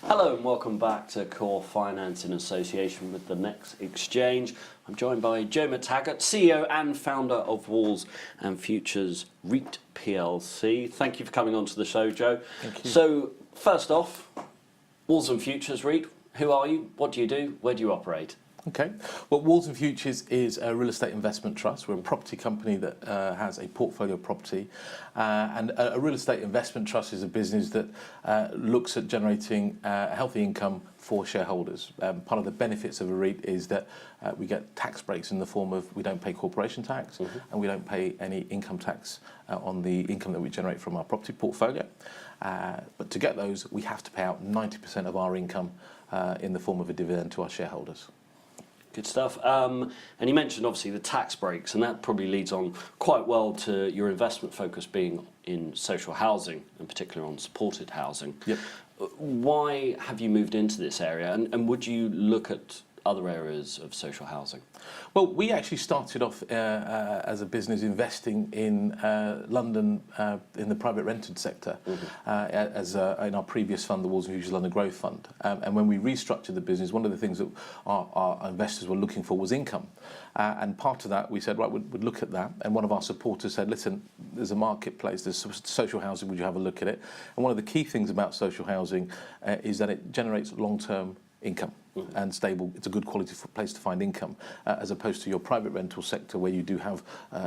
Hello and welcome back to Core Finance in association with the NEX Exchange. I'm joined by Joe McTaggart, CEO and founder of Walls and Futures REIT PLC. Thank you for coming on to the show, Joe. Thank you. So, first off, Walls and Futures REIT, who are you? What do you do? Where do you operate? Okay. Well, Walls and Futures is a real estate investment trust. We're a property company that has a portfolio of property. And a real estate investment trust is a business that looks at generating healthy income for shareholders. Part of the benefits of a REIT is that we get tax breaks in the form of we don't pay corporation tax and we don't pay any income tax on the income that we generate from our property portfolio. But to get those, we have to pay out 90% of our income in the form of a dividend to our shareholders. Good stuff. And you mentioned obviously the tax breaks, and that probably leads on quite well to your investment focus being in social housing, and particularly on supported housing. Yep. Why have you moved into this area, and would you look at other areas of social housing? Well, we actually started off as a business investing in London in the private rented sector in our previous fund, the Walls and Futures London Growth Fund. And when we restructured the business, one of the things that our investors were looking for was income. And part of that, we said, right, we'd look at that. And one of our supporters said, listen, there's a marketplace, there's social housing, would you have a look at it? And one of the key things about social housing is that it generates long-term income and stable. It's a good quality place to find income, as opposed to your private rental sector where you do have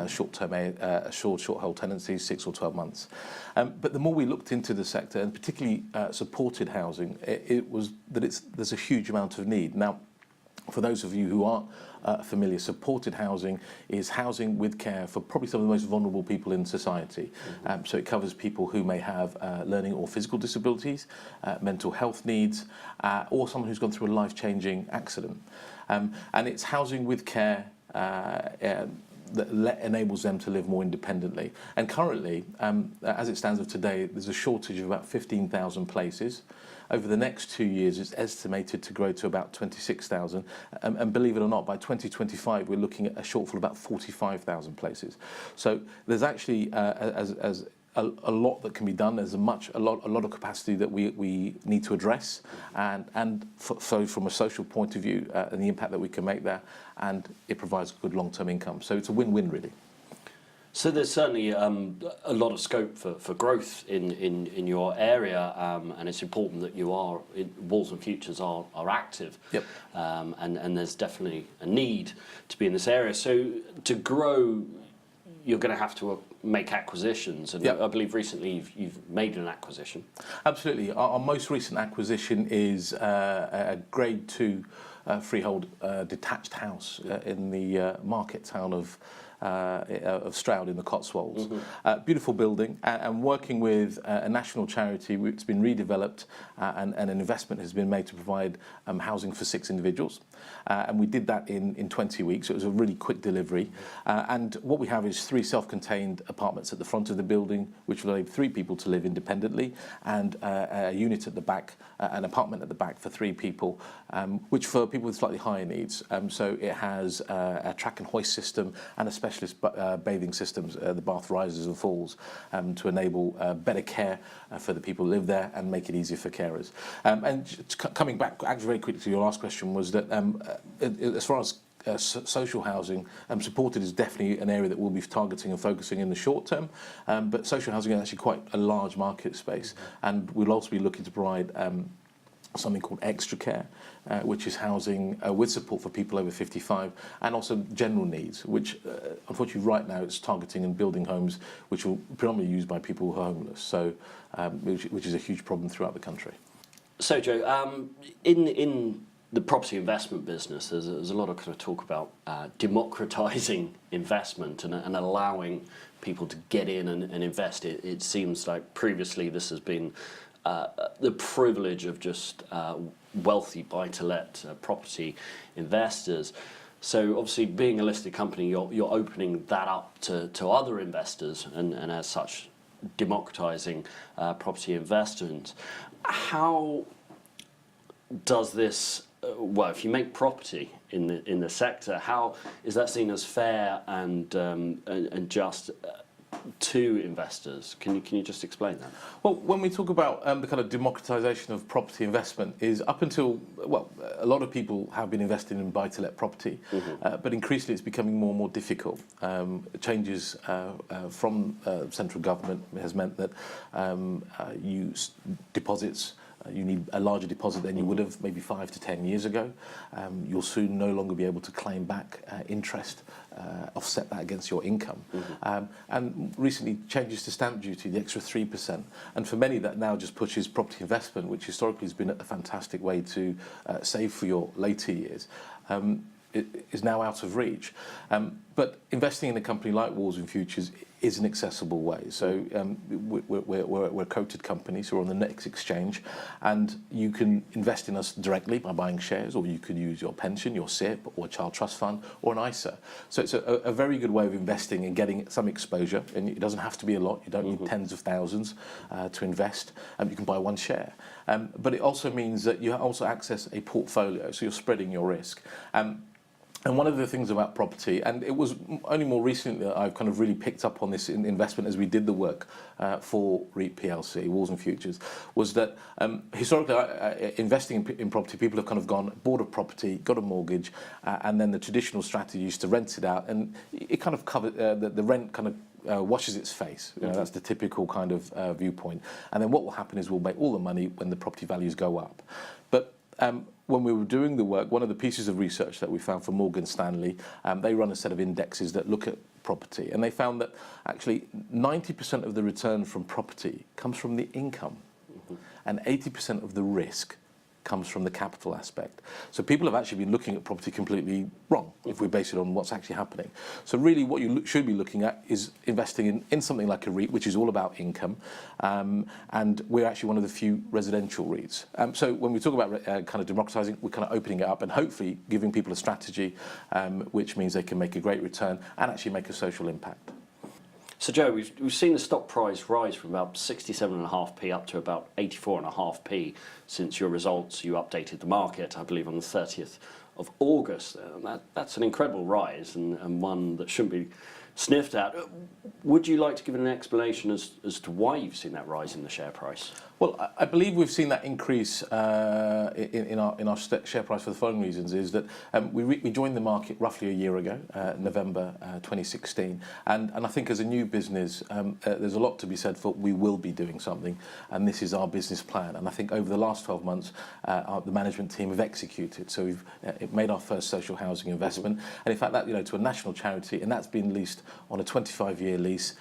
short-term, short-hold tenancies, 6 or 12 months. But the more we looked into the sector, and particularly supported housing, it was that there's a huge amount of need. Now, for those of you who aren't familiar, supported housing is housing with care for probably some of the most vulnerable people in society. So it covers people who may have learning or physical disabilities, mental health needs, or someone who's gone through a life-changing accident. And it's housing with care that enables them to live more independently. And currently, as it stands of today, there's a shortage of about 15,000 places. Over the next 2 years, it's estimated to grow to about 26,000. And believe it or not, by 2025, we're looking at a shortfall of about 45,000 places. So there's actually a lot that can be done. There's a lot of capacity that we need to address, and so from a social point of view, and the impact that we can make there, and it provides good long-term income. So it's a win-win, really. So there's certainly a lot of scope for growth in your area, and it's important that Walls and Futures are active. Yep. And there's definitely a need to be in this area. So to grow, you're going to have to make acquisitions, and yep. I believe recently you've made an acquisition. Absolutely. Our most recent acquisition is a Grade 2 freehold detached house in the market town of Stroud in the Cotswolds. Beautiful building, and working with a national charity, it's been redeveloped and an investment has been made to provide housing for 6 individuals. And we did that in 20 weeks, so it was a really quick delivery. And what we have is 3 self-contained apartments at the front of the building, which will enable 3 people to live independently, and a unit at the back, an apartment at the back for 3 people, which for people with slightly higher needs. So it has a track and hoist system and a specialist bathing systems, the bath rises and falls, to enable better care for the people who live there and make it easier for carers. And coming back actually very quickly to your last question, was that as far as social housing, supported is definitely an area that we'll be targeting and focusing in the short term, but social housing is actually quite a large market space, and we'll also be looking to provide something called extra care, which is housing with support for people over 55, and also general needs, which unfortunately right now it's targeting and building homes which will predominantly used by people who are homeless, so which is a huge problem throughout the country. So Joe, in the property investment business, there's a lot of kind of talk about democratising investment and allowing people to get in and invest. It seems like previously this has been the privilege of just wealthy buy-to-let property investors. So obviously, being a listed company, you're opening that up to other investors, and as such, democratising property investment. How does this? Well, if you make property in the sector, how is that seen as fair and just to investors. Can you just explain that? Well, when we talk about the kind of democratisation of property investment, is up until, well, a lot of people have been investing in buy-to-let property, but increasingly it's becoming more and more difficult. Changes from central government has meant that deposits, you need a larger deposit than you would have maybe 5 to 10 years ago. You'll soon no longer be able to claim back interest, offset that against your income. And recently changes to stamp duty, the extra 3%. And for many that now just pushes property investment, which historically has been a fantastic way to save for your later years. It is now out of reach. But investing in a company like Walls and Futures is an accessible way. So we're a quoted company, so we're on the NEX Exchange, and you can invest in us directly by buying shares, or you could use your pension, your SIP, or a child trust fund, or an ISA. So it's a very good way of investing and getting some exposure, and it doesn't have to be a lot. You don't need tens of thousands to invest. You can buy one share. But it also means that you also access a portfolio, so you're spreading your risk. And one of the things about property, and it was only more recently that I've kind of really picked up on this investment as we did the work for REIT PLC, Walls and Futures, was that historically investing in property, people have kind of bought a property, got a mortgage, and then the traditional strategy is to rent it out, and it kind of covers, the rent kind of washes its face. You know, that's the typical kind of viewpoint. And then what will happen is we'll make all the money when the property values go up. But when we were doing the work, one of the pieces of research that we found from Morgan Stanley, they run a set of indexes that look at property, and they found that actually 90% of the return from property comes from the income, and 80% of the risk comes from the capital aspect. So people have actually been looking at property completely wrong if we base it on what's actually happening. So really what you should be looking at is investing in something like a REIT, which is all about income, and we're actually one of the few residential REITs. So when we talk about kind of democratising, we're kind of opening it up and hopefully giving people a strategy which means they can make a great return and actually make a social impact. So Joe, we've seen the stock price rise from about 67.5p up to about 84.5p since your results. You updated the market, I believe, on the 30th of August. That's an incredible rise and one that shouldn't be sniffed at. Would you like to give an explanation as to why you've seen that rise in the share price? Well, I believe we've seen that increase in our share price for the following reasons. Is that we joined the market roughly a year ago, November 2016, and I think as a new business, there's a lot to be said for we will be doing something, and this is our business plan. And I think over the last 12 months, the management team have executed. So we've made our first social housing investment, and in fact, that to a national charity, and that's been leased on a 25-year lease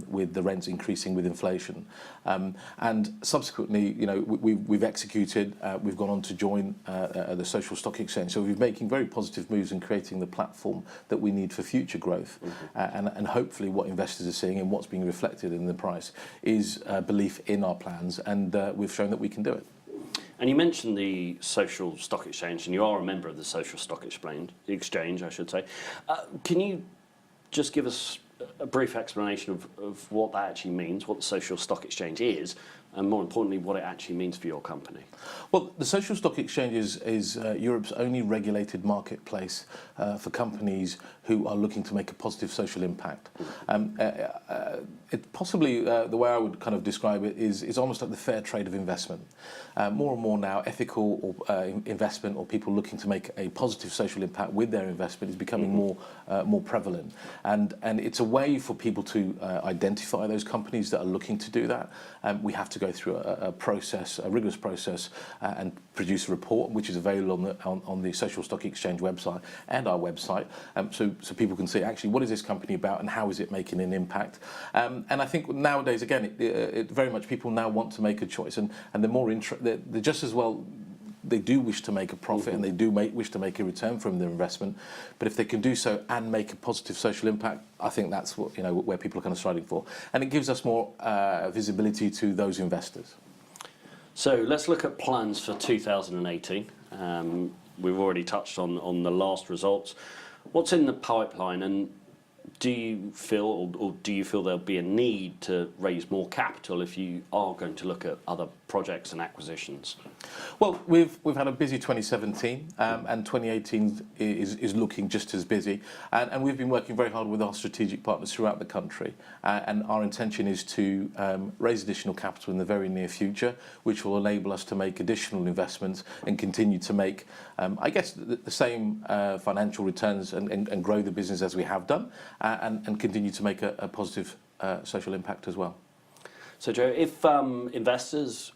with the rents increasing with inflation, and subsequently, we've executed. We've gone on to join the social stock exchange. So we're making very positive moves in creating the platform that we need for future growth. And hopefully, what investors are seeing and what's being reflected in the price is belief in our plans, and we've shown that we can do it. And you mentioned the social stock exchange, and you are a member of the social stock exchange, I should say. Can you just give us a brief explanation of what that actually means, what the social stock exchange is, and more importantly, what it actually means for your company? Well, the social stock exchange is Europe's only regulated marketplace for companies who are looking to make a positive social impact. It possibly, the way I would kind of describe it is almost like the fair trade of investment. More and more now, ethical investment or people looking to make a positive social impact with their investment is becoming more prevalent. And it's a way for people to identify those companies that are looking to do that. We have to go through a process, a rigorous process, and produce a report, which is available on the Social Stock Exchange website and our website, so people can see actually what is this company about and how is it making an impact. And I think nowadays, again, it very much people now want to make a choice, and they're more they're just as well. They do wish to make a profit and they do wish to make a return from their investment, but if they can do so and make a positive social impact, I think that's what where people are kind of striving for, and it gives us more visibility to those investors. So let's look at plans for 2018. We've already touched on the last results. What's in the pipeline, and Do you feel, or do you feel there'll be a need to raise more capital if you are going to look at other projects and acquisitions? Well, we've had a busy 2017, and 2018 is looking just as busy, and we've been working very hard with our strategic partners throughout the country, and our intention is to raise additional capital in the very near future, which will enable us to make additional investments and continue to make, I guess, the same financial returns and grow the business as we have done, and continue to make a positive social impact as well. So, Joe, if investors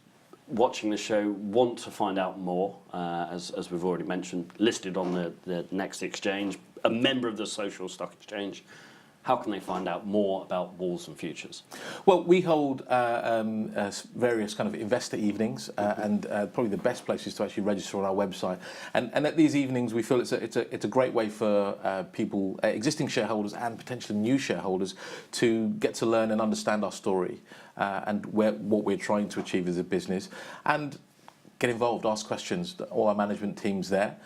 watching the show want to find out more, as we've already mentioned, listed on the NEX Exchange, a member of the Social Stock Exchange, how can they find out more about Walls and Futures? Well, we hold various kind of investor evenings, and probably the best place is to actually register on our website. And at these evenings, we feel it's a great way for people, existing shareholders and potentially new shareholders, to get to learn and understand our story and what we're trying to achieve as a business. And get involved, ask questions. All our management team's there.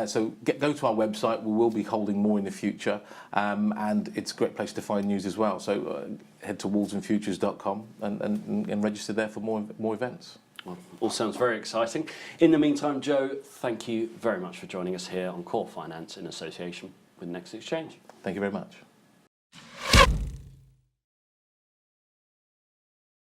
So go to our website. We will be holding more in the future, and it's a great place to find news as well. So head to wallsandfutures.com and register there for more events. Well, all sounds very exciting. In the meantime, Joe, thank you very much for joining us here on Core Finance in association with NEX Exchange. Thank you very much.